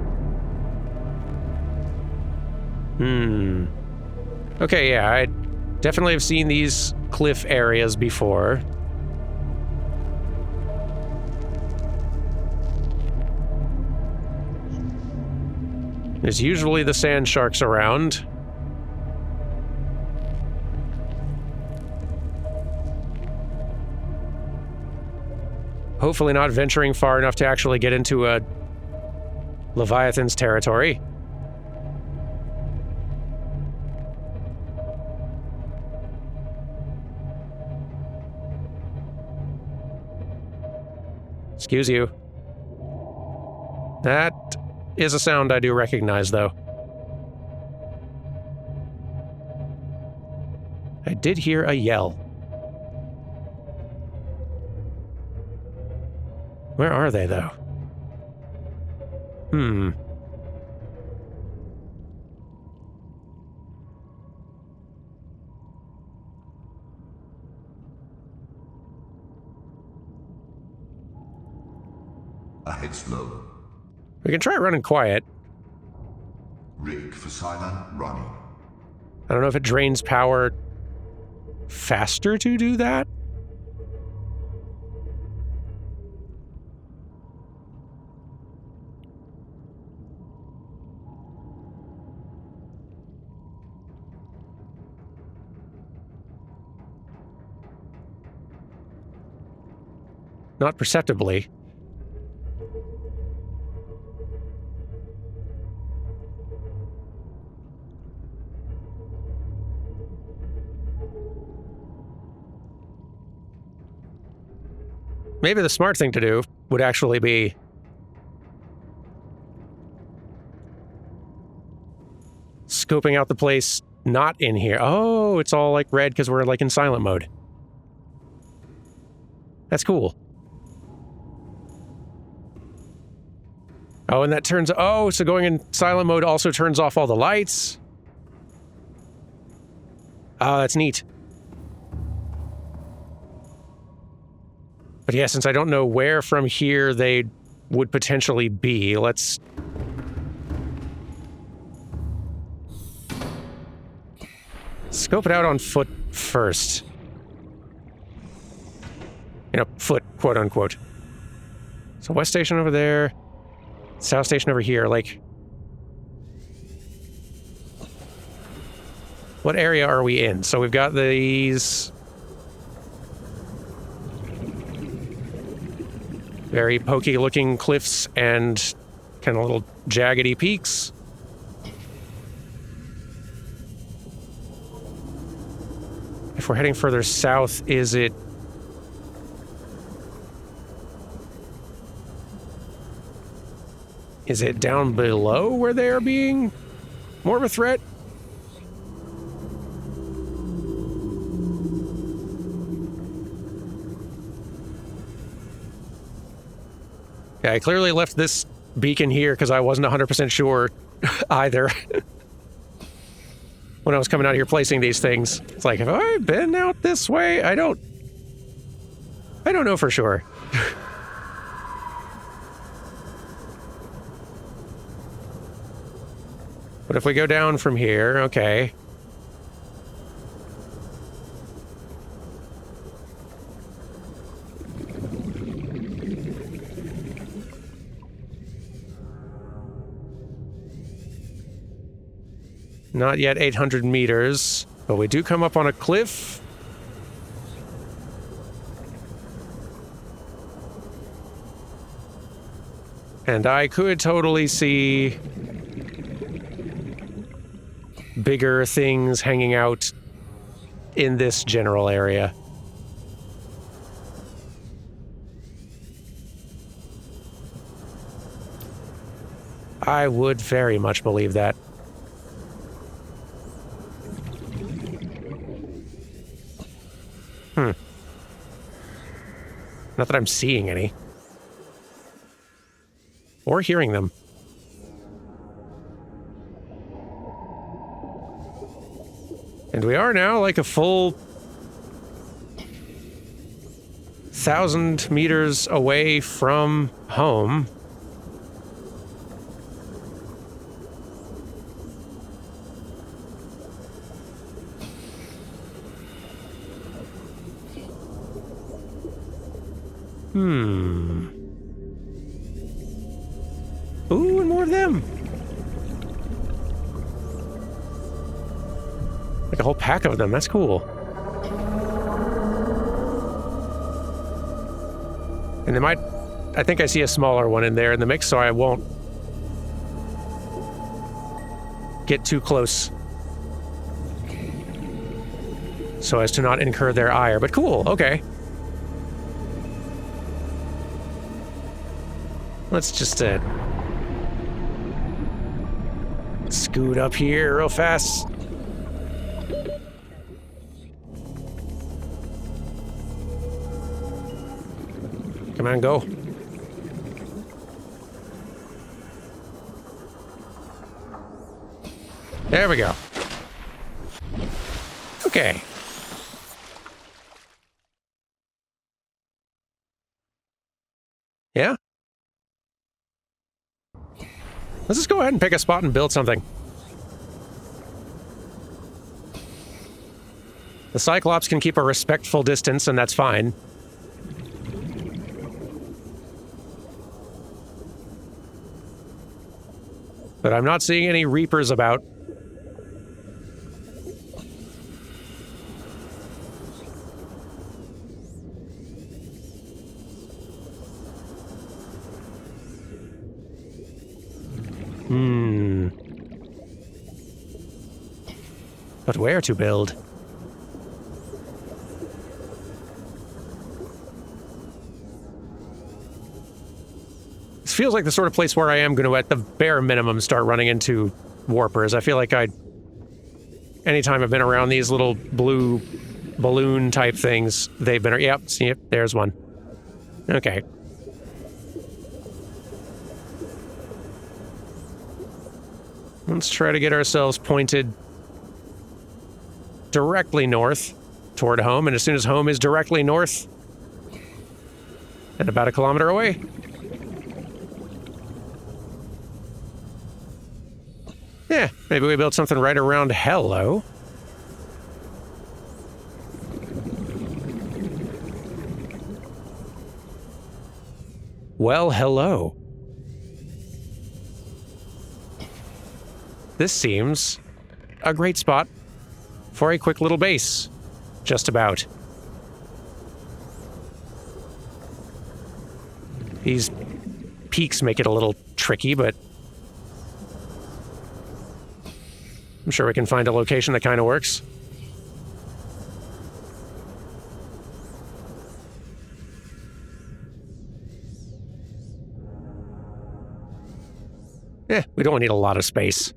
Okay, yeah, I definitely have seen these cliff areas before. There's usually the sand sharks around. Hopefully not venturing far enough to actually get into a Leviathan's territory. Excuse you. That is a sound I do recognize, though. I did hear a yell. Where are they, though? Ahead slow. We can try running quiet. Rig for silent running. I don't know if it drains power faster to do that. Not perceptibly. Maybe the smart thing to do would actually be scoping out the place not in here. Oh, it's all like red because we're like in silent mode. That's cool. Oh, and that turns... Oh, so going in silent mode also turns off all the lights. Oh, that's neat. But yeah, since I don't know where from here they would potentially be, let's... scope it out on foot first. You know, foot, quote unquote. So West Station over there, South Station over here, like... What area are we in? So we've got these... very pokey looking cliffs and kind of little jaggedy peaks. If we're heading further south, is it... is it down below where they are being more of a threat? Yeah, I clearly left this beacon here because I wasn't 100% sure either. When I was coming out here placing these things. It's like, have I been out this way? I don't know for sure. But if we go down from here, okay. Not yet 800 meters, but we do come up on a cliff. And I could totally see bigger things hanging out in this general area. I would very much believe that. Not that I'm seeing any. Or hearing them. And we are now like a full 1,000 meters away from home. Ooh, and more of them. Like a whole pack of them. That's cool. And they might... I think I see a smaller one in there in the mix, so I won't get too close so as to not incur their ire. But cool, okay. Let's just scoot up here real fast. Come on, go. There we go. Okay. Yeah? Let's just go ahead and pick a spot and build something. The Cyclops can keep a respectful distance, and that's fine. But I'm not seeing any Reapers about. But where to build? This feels like the sort of place where I am going to, at the bare minimum, start running into warpers. I feel like anytime I've been around these little blue balloon type things, they've been... Yep, see, there's one. Okay. Let's try to get ourselves pointed directly north toward home, and as soon as home is directly north and about 1 kilometer away, yeah, maybe we build something right around hello. Well, hello. This seems a great spot for a quick little base. Just about. These peaks make it a little tricky, but I'm sure we can find a location that kind of works. We don't need a lot of space.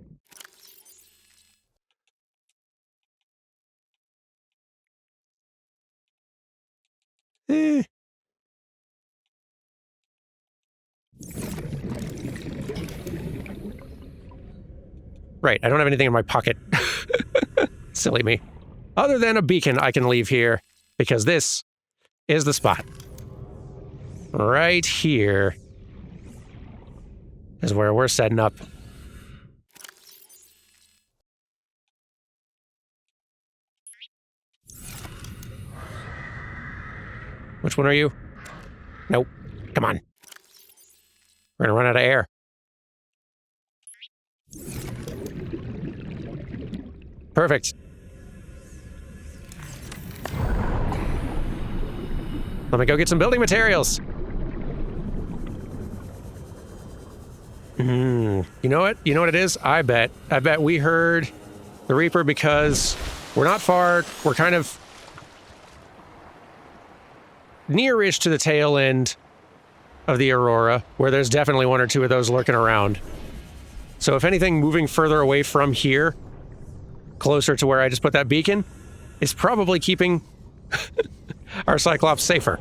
Right, I don't have anything in my pocket. Silly me. Other than a beacon I can leave here, because this is the spot. Right here is where we're setting up. Which one are you? Nope. Come on. We're gonna run out of air. Perfect. Let me go get some building materials. You know what? You know what it is? I bet we heard the Reaper because we're not far. We're kind of near-ish to the tail end of the Aurora, where there's definitely one or two of those lurking around. So if anything, moving further away from here, closer to where I just put that beacon, is probably keeping our Cyclops safer.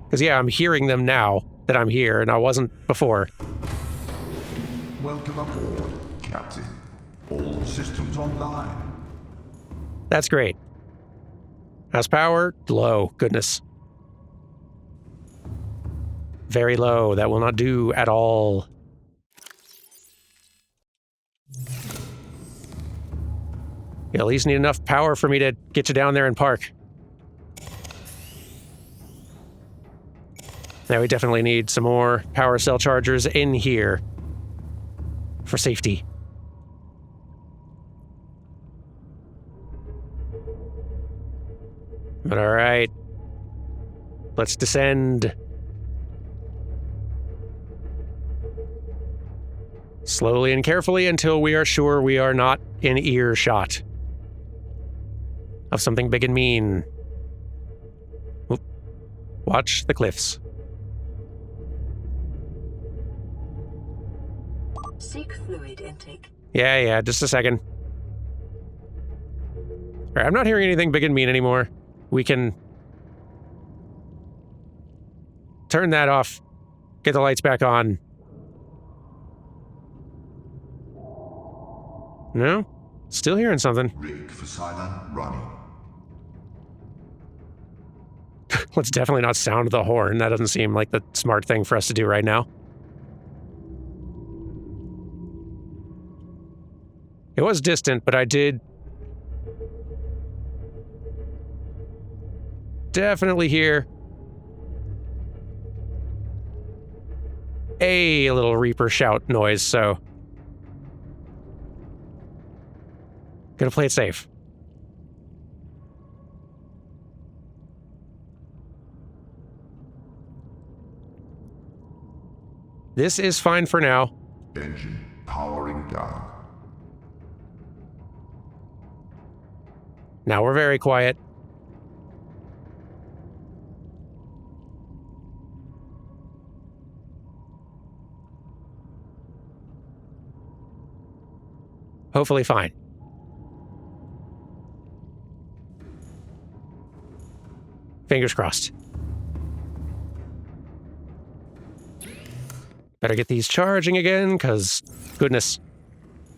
Because yeah, I'm hearing them now that I'm here, and I wasn't before. Welcome aboard, Captain. All systems online. That's great. How's power? Low. Goodness. Very low. That will not do at all. You at least need enough power for me to get you down there and park. Now we definitely need some more power cell chargers in here for safety. But all right, let's descend. Slowly and carefully until we are sure we are not in earshot of something big and mean. Oop. Watch the cliffs. Seek fluid intake. Yeah, just a second. All right, I'm not hearing anything big and mean anymore. We can turn that off, get the lights back on. No? Still hearing something. Rig for silent running. Let's definitely not sound the horn. That doesn't seem like the smart thing for us to do right now. It was distant, but I did definitely hear a little Reaper shout noise, so gonna play it safe. This is fine for now. Engine powering down. Now we're very quiet. Hopefully fine. Fingers crossed. Better get these charging again, because, goodness,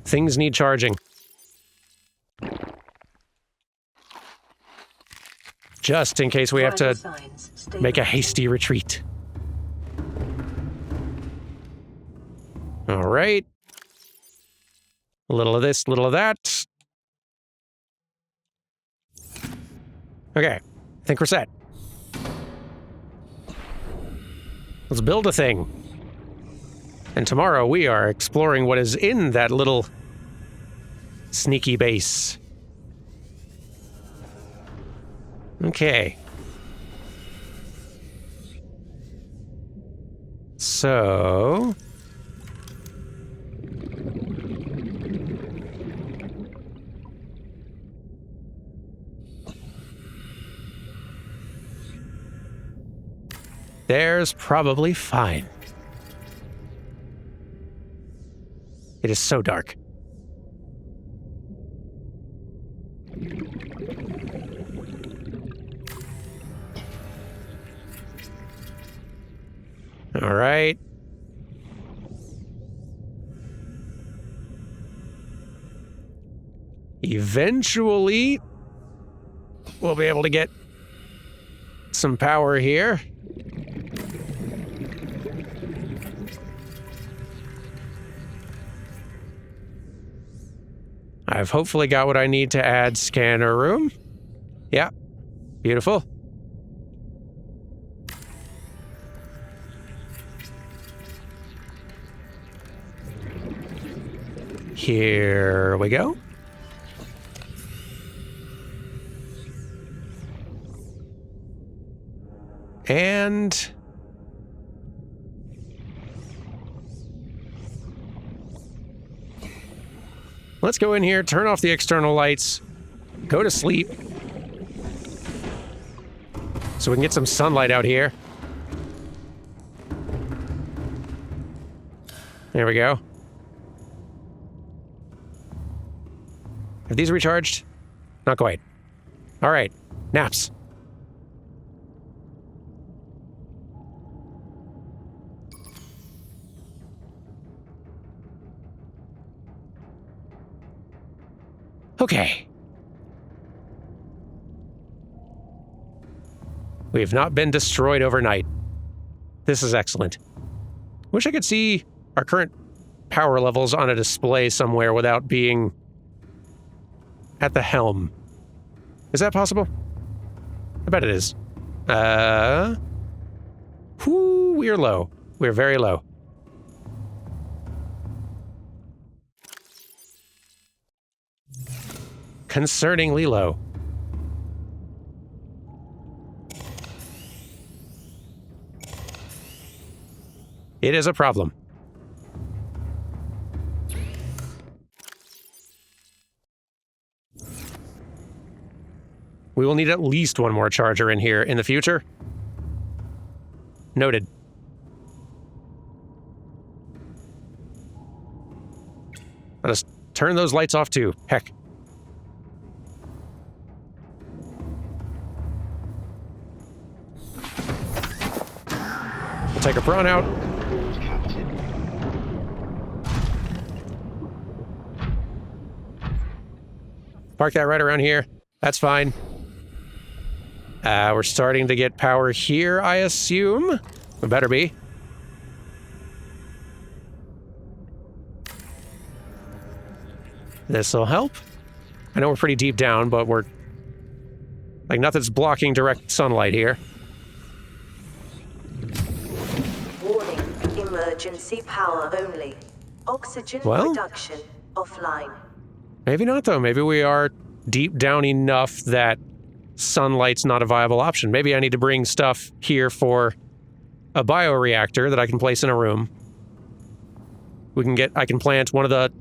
things need charging. Just in case we have to make a hasty retreat. All right. A little of this, little of that. Okay, I think we're set. Let's build a thing. And tomorrow we are exploring what is in that little sneaky base. Okay. So... there's probably fine. It is so dark. All right. Eventually, we'll be able to get some power here. I've hopefully got what I need to add scanner room. Yeah, beautiful. Here we go. And... let's go in here, turn off the external lights, go to sleep, so we can get some sunlight out here. There we go. Have these recharged? Not quite. All right, naps. Okay. We have not been destroyed overnight. This is excellent. Wish I could see our current power levels on a display somewhere without being at the helm. Is that possible? I bet it is. We are low. We're very low. Concerningly low. It is a problem. We will need at least one more charger in here in the future. Noted. Let us turn those lights off too. Heck. We'll take a prawn out. Aboard, Captain. Park that right around here. That's fine. We're starting to get power here, I assume. We better be. This'll help. I know we're pretty deep down, but we're... like, nothing's blocking direct sunlight here. Warning, emergency power only. Oxygen production offline. Maybe not, though. Maybe we are deep down enough that sunlight's not a viable option. Maybe I need to bring stuff here for a bioreactor that I can place in a room. I can plant one of the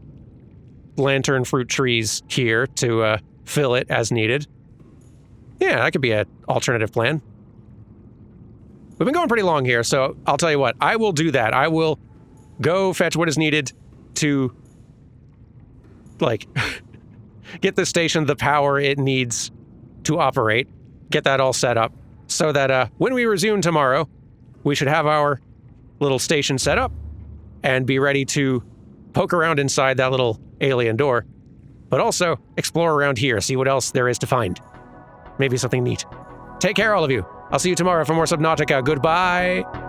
lantern fruit trees here to fill it as needed. Yeah, that could be an alternative plan. We've been going pretty long here, so I'll tell you what, I will do that. I will go fetch what is needed to, like, get the station the power it needs to operate, get that all set up, so that when we resume tomorrow, we should have our little station set up and be ready to poke around inside that little alien door, but also explore around here, see what else there is to find. Maybe something neat. Take care, all of you. I'll see you tomorrow for more Subnautica. Goodbye!